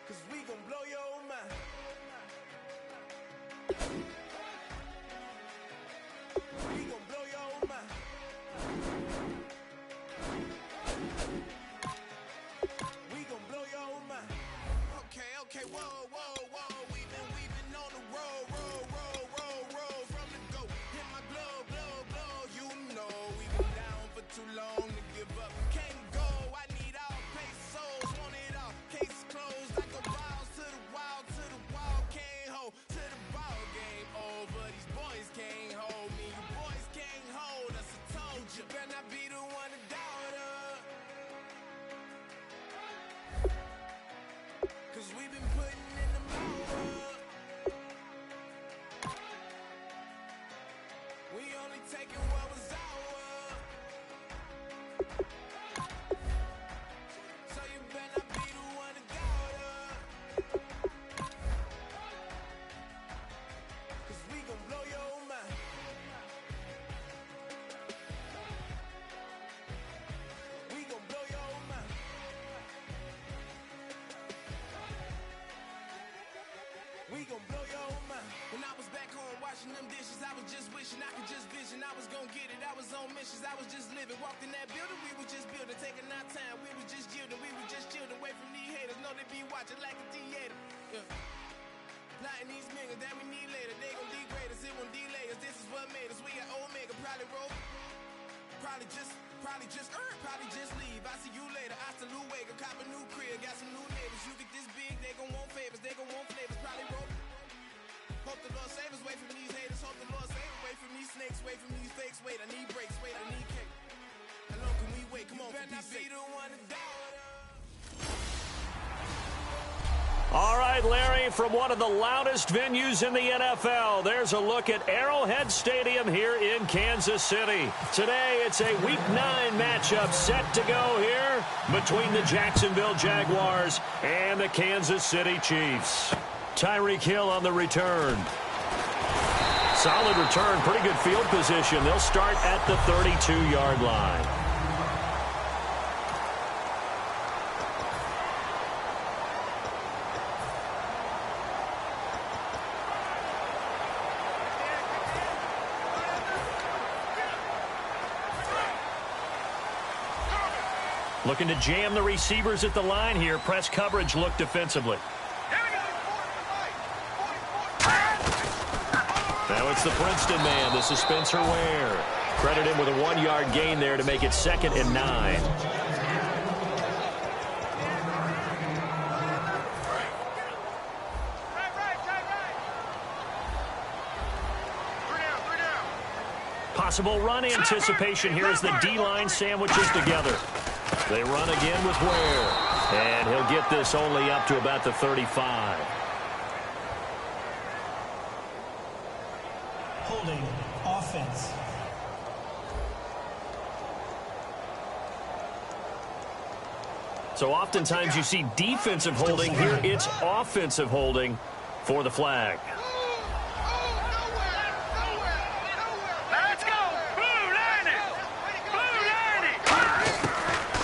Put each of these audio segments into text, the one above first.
'cause we gon' blow your mind. We gon' blow your mind. We gon' blow your mind. Okay, whoa. We've been on the road from the go. Hit my blow. You know we've been down for too long to give up. Can't go. I need all pesos, want it all. Case closed. I go balls to the wall. Can't hold to the ball game over. These boys can't hold me. You boys can't hold us. I told you. Better not be the one to doubt us. 'Cause we've been putting in the motor. We only taking what was ours. So you better not be the one to doubt us. 'Cause we gon' blow your mind. We gon' blow your mind. We gon' blow your mind. When I was back home washing them dishes, I was just wishing I could just vision. I was gon' get it, I was on missions, I was just living. Walked in that building, we were just building, taking our time. We were just yielding, we were just chilling. Away from these haters, know they be watching like a theater. Yeah. Plotting these niggas that we need later. They gon' degrade us, it won't delay us. This is what made us. We got Omega, probably roll. Probably just leave. I see you later. Hasta Luego, cop a new crib, got some new neighbors. You get this big, they gon' want favors, they gon' want flavors. Probably roll. Hope the Lord save us, wait from these haters. Hope the Lord save us, wait from these snakes, wait from these fakes. Wait, I need breaks, wait, I need cake. How long can we wait? Come on, better not be the one to doubt us. All right, Larry, from one of the loudest venues in the NFL, there's a look at Arrowhead Stadium here in Kansas City. Today, it's a Week 9 matchup set to go here between the Jacksonville Jaguars and the Kansas City Chiefs. Tyreek Hill on the return. Solid return, pretty good field position. They'll start at the 32-yard line. Looking to jam the receivers at the line here. Press coverage look defensively. Now it's the Princeton man. This is Spencer Ware. Credit him with a 1-yard gain there to make it 2nd and 9. Possible run anticipation here as the D-line sandwiches together. They run again with Ware. And he'll get this only up to about the 35. Holding offense. So oftentimes you see defensive holding. Here it's offensive holding for the flag.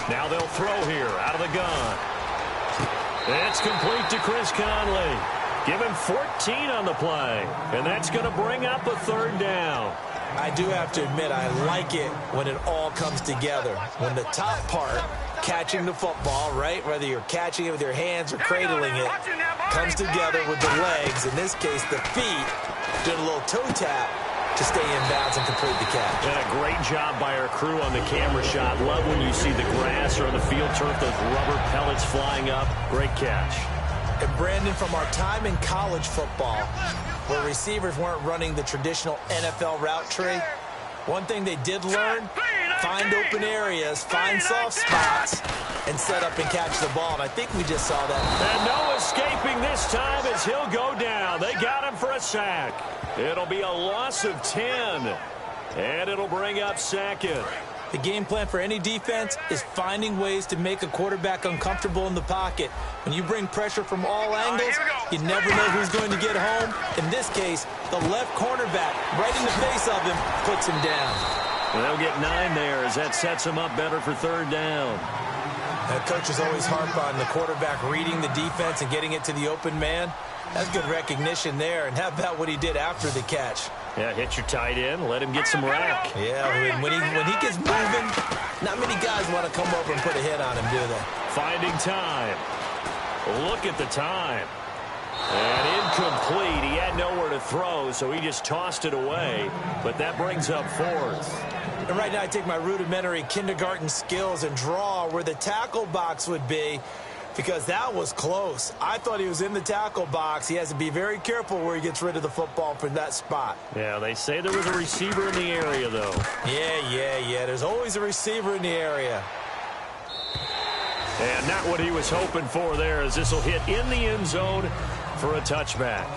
Now they'll throw here out of the gun. It's complete to Chris Conley. Give him 14 on the play. And that's going to bring up a 3rd down. I do have to admit, I like it when it all comes together. When the top part, catching the football, right, whether you're catching it with your hands or cradling it, comes together with the legs, in this case the feet, doing a little toe tap to stay in bounds and complete the catch. And a great job by our crew on the camera shot. Love when you see the grass or on the field turf, those rubber pellets flying up. Great catch. And Brandon, from our time in college football, where receivers weren't running the traditional NFL route tree, one thing they did learn, find open areas, find soft spots, and set up and catch the ball. And I think we just saw that. And no escaping this time as he'll go down. They got him for a sack. It'll be a loss of 10, and it'll bring up 2nd. The game plan for any defense is finding ways to make a quarterback uncomfortable in the pocket. When you bring pressure from all angles, you never know who's going to get home. In this case, the left cornerback, right in the face of him, puts him down. They'll get 9 there as that sets him up better for 3rd down. Coaches always harp on the quarterback reading the defense and getting it to the open man. That's good recognition there. And how about what he did after the catch? Yeah, hit your tight end, let him get some rack. Yeah, when he gets moving, not many guys want to come over and put a hit on him, do they? Finding time. Look at the time. And incomplete. He had nowhere to throw, so he just tossed it away. But that brings up fourth. And right now I take my rudimentary kindergarten skills and draw where the tackle box would be, because that was close. I thought he was in the tackle box. He has to be very careful where he gets rid of the football from that spot. Yeah, they say there was a receiver in the area, though. Yeah. There's always a receiver in the area. And not what he was hoping for there, as this will hit in the end zone for a touchback.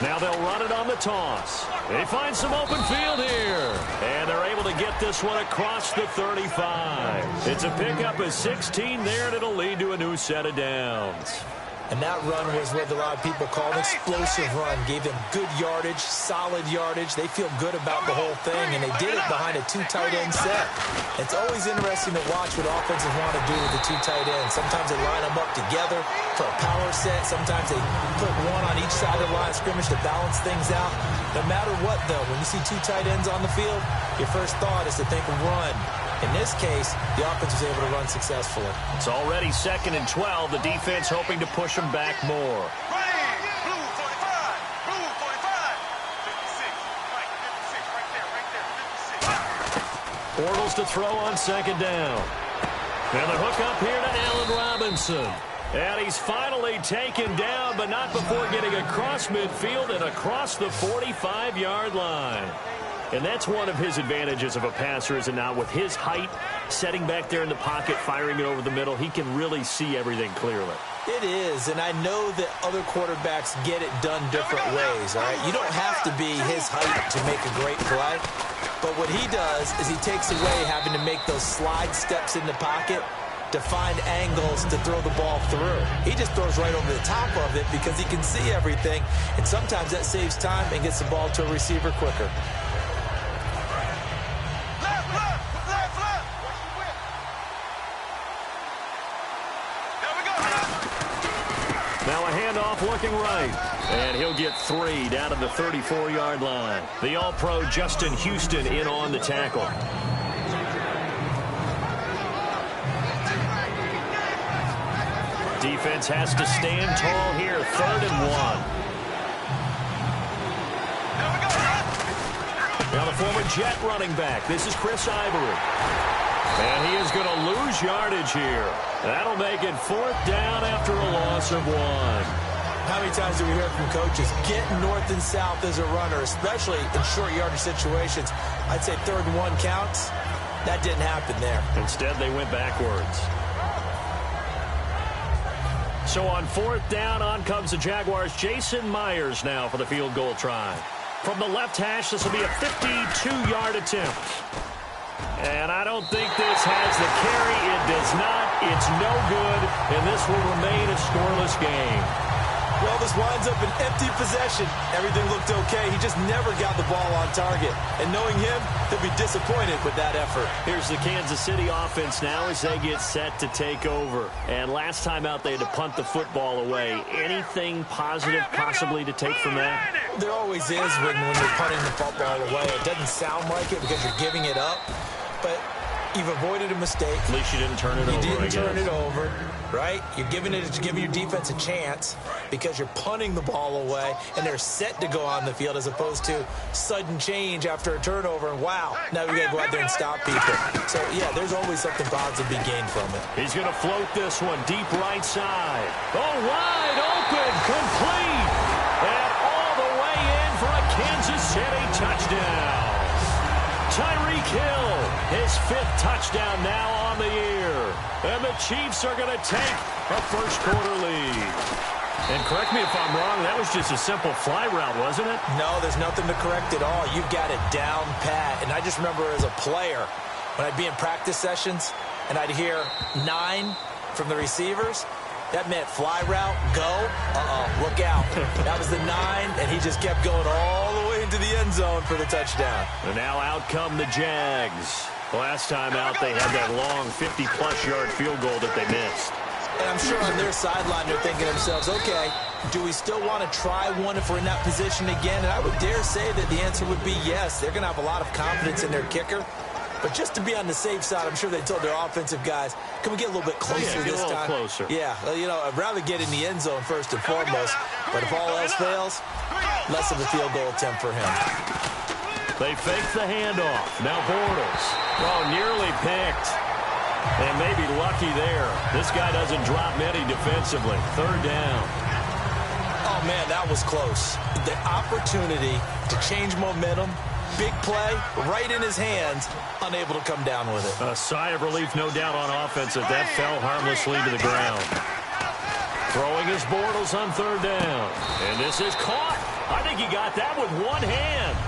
Now they'll run it on the toss. They find some open field here. And they're able to get this one across the 35. It's a pickup of 16 there, and it'll lead to a new set of downs. And that run was what a lot of people call an explosive run. Gave them good yardage, solid yardage. They feel good about the whole thing, and they did it behind a two tight end set. It's always interesting to watch what offenses want to do with the two tight ends. Sometimes they line them up together for a power set. Sometimes they put one on each side of the line of scrimmage to balance things out. No matter what, though, when you see two tight ends on the field, your first thought is to think run. In this case, the offense was able to run successfully. It's already 2nd and 12. The defense hoping to push them back more. Blue 45. Blue 45. 56. Right, 56. Right there. 56. Bortles to throw on 2nd down. And the hook up here to Allen Robinson. And he's finally taken down, but not before getting across midfield and across the 45-yard line. And that's one of his advantages of a passer, is it not? With his height, setting back there in the pocket, firing it over the middle, he can really see everything clearly. It is, and I know that other quarterbacks get it done different ways, all right? You don't have to be his height to make a great play. But what he does is he takes away having to make those slide steps in the pocket to find angles to throw the ball through. He just throws right over the top of it because he can see everything, and sometimes that saves time and gets the ball to a receiver quicker. Now a handoff looking right. And he'll get 3 down to the 34-yard line. The All-Pro Justin Houston in on the tackle. Defense has to stand tall here. 3rd and 1. Now the former Jet running back. This is Chris Ivory. And he is going to lose yardage here. That'll make it 4th down after a loss of 1. How many times do we hear from coaches, get north and south as a runner, especially in short yardage situations? I'd say 3rd and 1 counts. That didn't happen there. Instead, they went backwards. So on 4th down, on comes the Jaguars' Jason Myers now for the field goal try. From the left hash, this will be a 52-yard attempt. And I don't think this has the carry. It does not. It's no good. And this will remain a scoreless game. Well, this winds up an empty possession. Everything looked okay. He just never got the ball on target. And knowing him, he'll be disappointed with that effort. Here's the Kansas City offense now as they get set to take over. And last time out, they had to punt the football away. Anything positive possibly to take from that? There always is when you're punting the football away. It doesn't sound like it because you're giving it up. But you've avoided a mistake. At least you didn't turn it over. You didn't turn it over, right? You're giving your defense a chance because you're punting the ball away, and they're set to go on the field as opposed to sudden change after a turnover. And wow, now we got to go out there and stop people. So, yeah, there's always something positive to be gained from it. He's going to float this one deep right side. Oh, wide open, complete, and all the way in for a Kansas City touchdown. Tyreek Hill, his 5th touchdown now on the year. And the Chiefs are going to take a first-quarter lead. And correct me if I'm wrong, that was just a simple fly route, wasn't it? No, there's nothing to correct at all. You've got it down pat. And I just remember as a player, when I'd be in practice sessions, and I'd hear 9, from the receivers, that meant fly route, go, look out. That was the 9, and he just kept going all the way into the end zone for the touchdown. And now out come the Jags. Last time out, they had that long 50-plus yard field goal that they missed. And I'm sure on their sideline, they're thinking to themselves, okay, do we still want to try one if we're in that position again? And I would dare say that the answer would be yes. They're going to have a lot of confidence in their kicker. But just to be on the safe side, I'm sure they told their offensive guys, can we get a little bit closer this time? Closer. Yeah, I'd rather get in the end zone first and foremost. But if all else fails, less of a field goal attempt for him. They fake the handoff. Now Bortles. Oh, nearly picked. And maybe lucky there. This guy doesn't drop many defensively. 3rd down. Oh, man, that was close. The opportunity to change momentum, big play, right in his hands, unable to come down with it. A sigh of relief, no doubt, on offense that fell harmlessly to the ground. Throwing his Bortles on 3rd down. And this is caught. I think he got that with one hand.